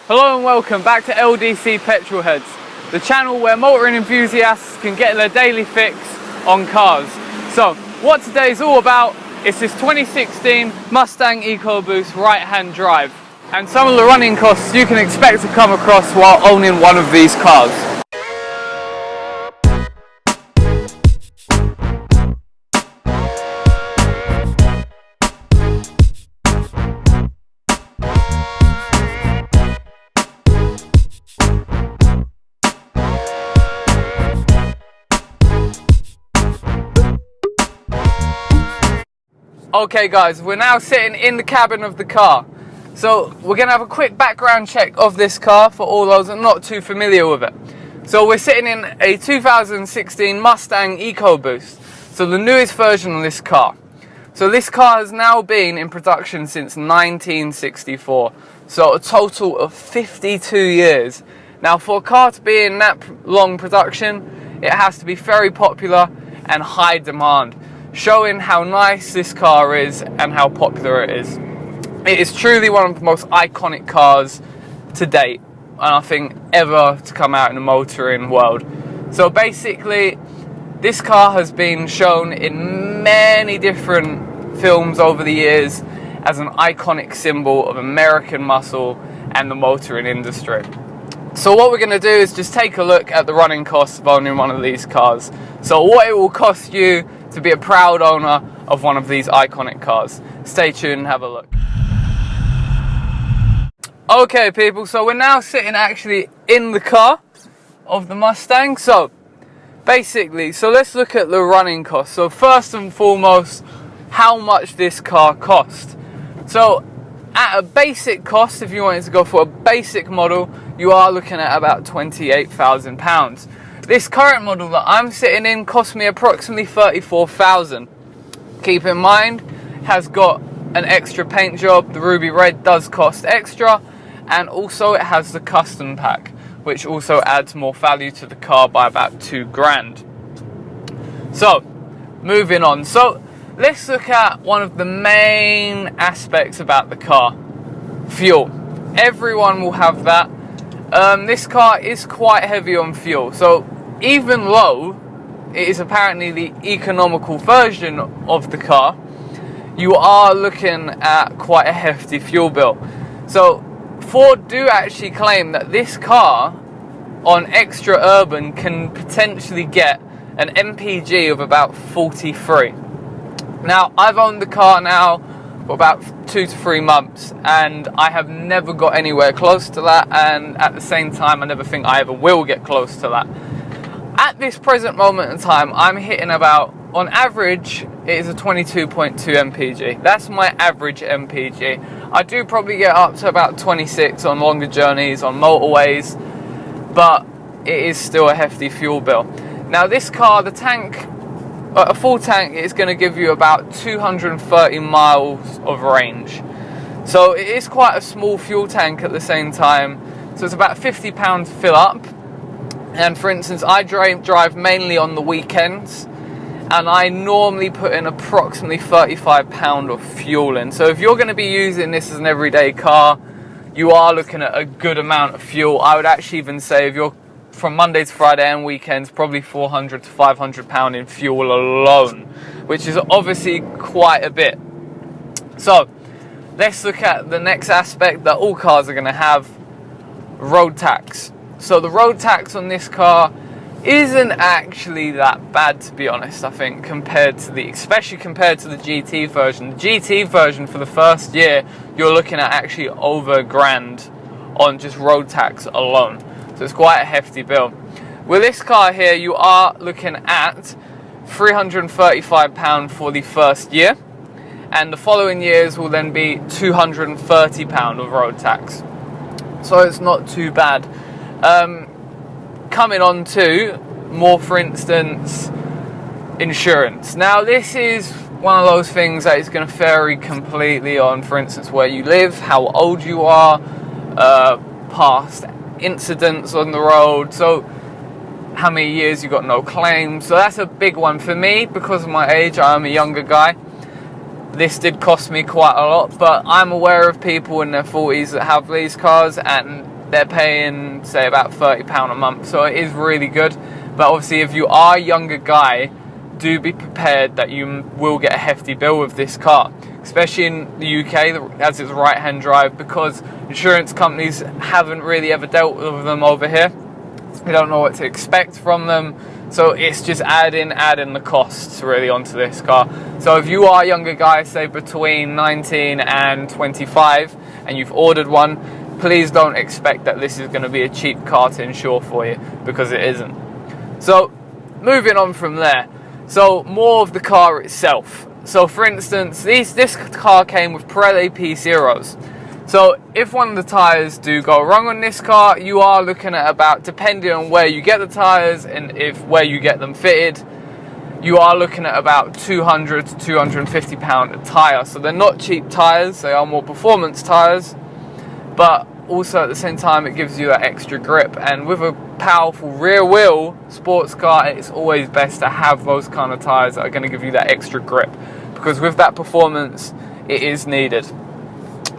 Hello and welcome back to LDC Petrolheads, the channel where motoring enthusiasts can get their daily fix on cars. So, what today's all about is this 2016 Mustang EcoBoost right-hand drive, and some of the running costs you can expect to come across while owning one of these cars. Okay guys, we're now sitting in the cabin of the car. So we're going to have a quick background check of this car for all those that are not too familiar with it. So we're sitting in a 2016 Mustang EcoBoost, so the newest version of this car. So this car has now been in production since 1964, so a total of 52 years. Now for a car to be in that long production, it has to be very popular and high demand, showing how nice this car is and how popular it is. It is truly one of the most iconic cars to date, and I think ever to come out in the motoring world. So basically, this car has been shown in many different films over the years as an iconic symbol of American muscle and the motoring industry. So what we're going to do is just take a look at the running costs of owning one of these cars. So what it will cost you to be a proud owner of one of these iconic cars. Stay tuned and have a look. Okay people, so we're now sitting actually in the car of the Mustang. So basically, let's look at the running costs. So first and foremost, how much this car cost. So at a basic cost, if you wanted to go for a basic model, you are looking at about £28,000. This current model that I'm sitting in cost me approximately £34,000. Keep in mind, it has got an extra paint job. The ruby red does cost extra, and also it has the custom pack, which also adds more value to the car by about £2,000. So, moving on. So, let's look at one of the main aspects about the car: fuel. Everyone will have that. This car is quite heavy on fuel, so even though it is apparently the economical version of the car, you are looking at quite a hefty fuel bill. So Ford do actually claim that this car on extra urban can potentially get an MPG of about 43. Now, I've owned the car now for about 2 to 3 months, and I have never got anywhere close to that, and at the same time I never think I ever will get close to that. At this present moment in time, I'm hitting about, on average, it is a 22.2 MPG. That's my average MPG. I do probably get up to about 26 on longer journeys, on motorways, but it is still a hefty fuel bill. Now this car, the tank, a full tank is going to give you about 230 miles of range. So it is quite a small fuel tank at the same time. So it's about £50 to fill up. And for instance, I drive mainly on the weekends, and I normally put in approximately £35 of fuel in. So if you're going to be using this as an everyday car, you are looking at a good amount of fuel. I would actually even say if you're from Monday to Friday and weekends, probably £400 to £500 in fuel alone, which is obviously quite a bit. So let's look at the next aspect that all cars are going to have: road tax. So the road tax on this car isn't actually that bad, to be honest, I think, especially compared to the GT version. The GT version, for the first year, you're looking at actually over £1,000 on just road tax alone. So it's quite a hefty bill. With this car here, you are looking at £335 for the first year, and the following years will then be £230 of road tax. So it's not too bad. Coming on to more, for instance, insurance. Now this is one of those things that is going to vary completely on, for instance, where you live, how old you are, past incidents on the road, so how many years you got no claims. So that's a big one for me. Because of my age, I'm a younger guy, this did cost me quite a lot, but I'm aware of people in their 40s that have these cars, and they're paying, say, about £30 a month. So it is really good. But obviously, if you are a younger guy, do be prepared that you will get a hefty bill with this car, especially in the UK as it's right-hand drive, because insurance companies haven't really ever dealt with them over here. We don't know what to expect from them, so it's just adding the costs really onto this car. So if you are a younger guy, say between 19 and 25, and you've ordered one, please don't expect that this is going to be a cheap car to insure for you, because it isn't. So moving on from there, so more of the car itself. So for instance, this car came with Pirelli P0s. So if one of the tyres do go wrong on this car, you are looking at about, depending on where you get the tyres and where you get them fitted, you are looking at about £200 to £250 a tyre. So they're not cheap tyres, they are more performance tyres, but also at the same time it gives you that extra grip. And with a powerful rear wheel sports car, it's always best to have those kind of tyres that are going to give you that extra grip, because with that performance it is needed.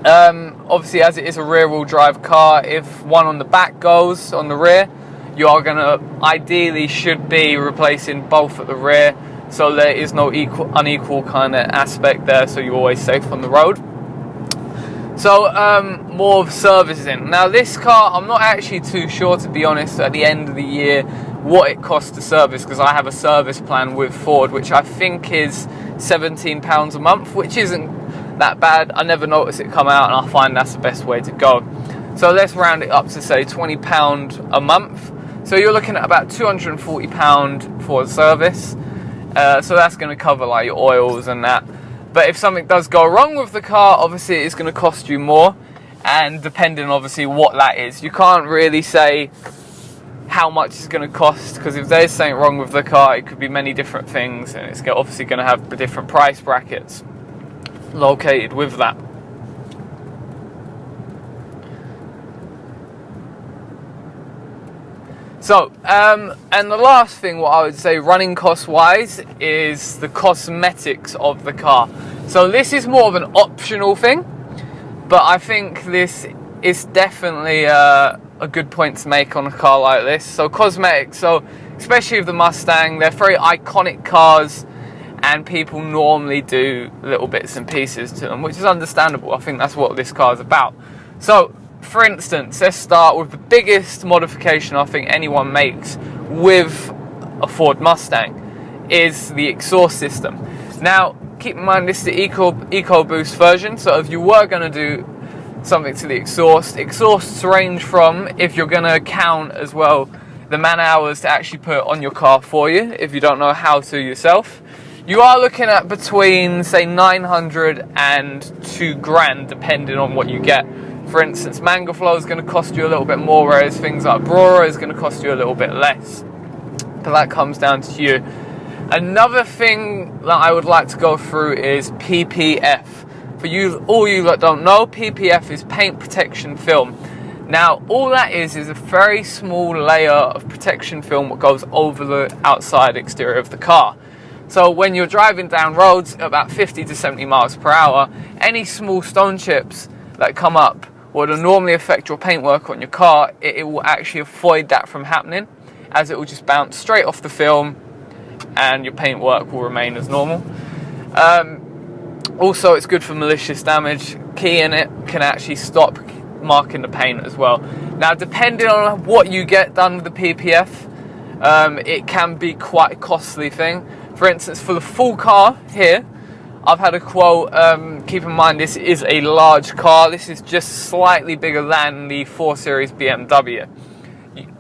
Obviously, as it is a rear wheel drive car, if one on the back goes on the rear, you are going to ideally should be replacing both at the rear, so there is no unequal kind of aspect there, so you're always safe on the road. So more of servicing. Now this car, I'm not actually too sure, to be honest, at the end of the year what it costs to service, because I have a service plan with Ford which I think is £17 a month, which isn't that bad. I never notice it come out, and I find that's the best way to go. So let's round it up to say £20 a month. So you're looking at about £240 for a service. So that's going to cover like your oils and that. But if something does go wrong with the car, obviously it's going to cost you more, and depending obviously what that is, you can't really say how much it's going to cost, because if there's something wrong with the car, it could be many different things, and it's obviously going to have the different price brackets located with that. So, and the last thing what I would say running cost wise is the cosmetics of the car. So this is more of an optional thing, but I think this is definitely a good point to make on a car like this. So cosmetics, so especially with the Mustang, they're very iconic cars, and people normally do little bits and pieces to them, which is understandable. I think that's what this car is about. So for instance, let's start with the biggest modification I think anyone makes with a Ford Mustang is the exhaust system. Now keep in mind this is the EcoBoost version, so if you were going to do something to the exhausts range from, if you're going to count as well the man hours to actually put it on your car for you, if you don't know how to yourself, you are looking at between say 900 and 2 grand depending on what you get. For instance, Mango Flow is going to cost you a little bit more, whereas things like Brora is going to cost you a little bit less. But that comes down to you. Another thing that I would like to go through is PPF. For you, all you that don't know, PPF is paint protection film. Now, all that is a very small layer of protection film that goes over the outside exterior of the car. So when you're driving down roads at about 50 to 70 miles per hour, any small stone chips that come up would normally affect your paintwork on your car, it will actually avoid that from happening, as it will just bounce straight off the film and your paintwork will remain as normal. Also, it's good for malicious damage. Keying it can actually stop marking the paint as well. Now, depending on what you get done with the PPF, it can be quite a costly thing. For instance, for the full car here, I've had a quote, keep in mind this is a large car, this is just slightly bigger than the 4 Series BMW.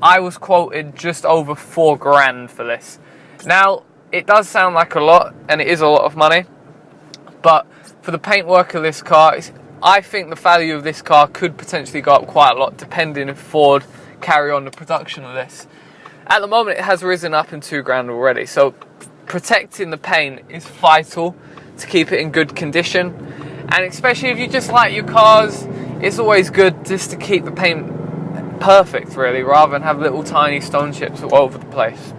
I was quoted just over 4 grand for this. Now, it does sound like a lot, and it is a lot of money, but for the paintwork of this car, I think the value of this car could potentially go up quite a lot, depending if Ford carry on the production of this. At the moment, it has risen up in 2 grand already, so protecting the paint is vital to keep it in good condition, and especially if you just like your cars, it's always good just to keep the paint perfect really, rather than have little tiny stone chips all over the place.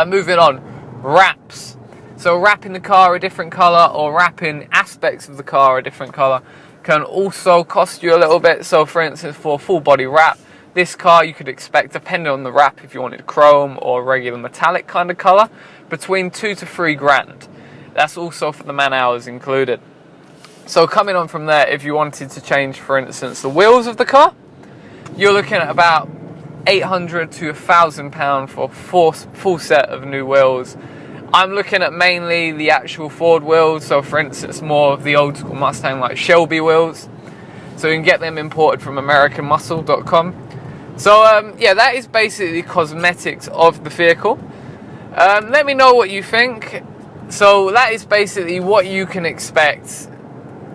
Moving on, wraps. So wrapping the car a different colour or wrapping aspects of the car a different colour can also cost you a little bit. So for instance, for a full body wrap, this car you could expect, depending on the wrap, if you wanted chrome or regular metallic kind of colour, between 2 to 3 grand. That's also for the man hours included. So coming on from there, if you wanted to change, for instance, the wheels of the car, you're looking at about £800 to £1,000 for a full set of new wheels. I'm looking at mainly the actual Ford wheels, so for instance more of the old school Mustang like Shelby wheels. So you can get them imported from AmericanMuscle.com. So yeah, that is basically the cosmetics of the vehicle. Let me know what you think. So that is basically what you can expect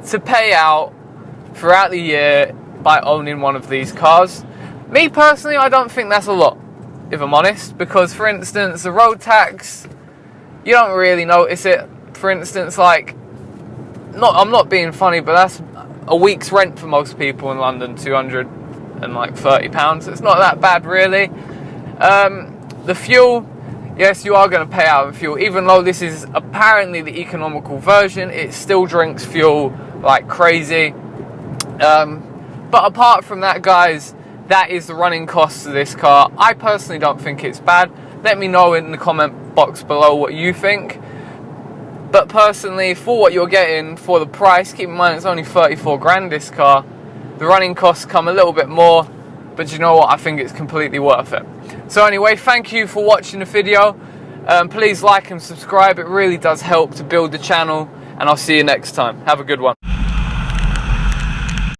to pay out throughout the year by owning one of these cars. Me personally, I don't think that's a lot, if I'm honest, because for instance the road tax, you don't really notice it. For instance, like, I'm not being funny, but that's a week's rent for most people in London, £230. It's not that bad, really. The fuel, yes, you are going to pay out on fuel. Even though this is apparently the economical version, it still drinks fuel like crazy. But apart from that, guys, that is the running costs of this car. I personally don't think it's bad. Let me know in the comment box below what you think. But personally, for what you're getting for the price, keep in mind it's only 34 grand this car. The running costs come a little bit more, but you know what, I think it's completely worth it. So anyway, thank you for watching the video. Please like and subscribe, it really does help to build the channel, and I'll see you next time. Have a good one.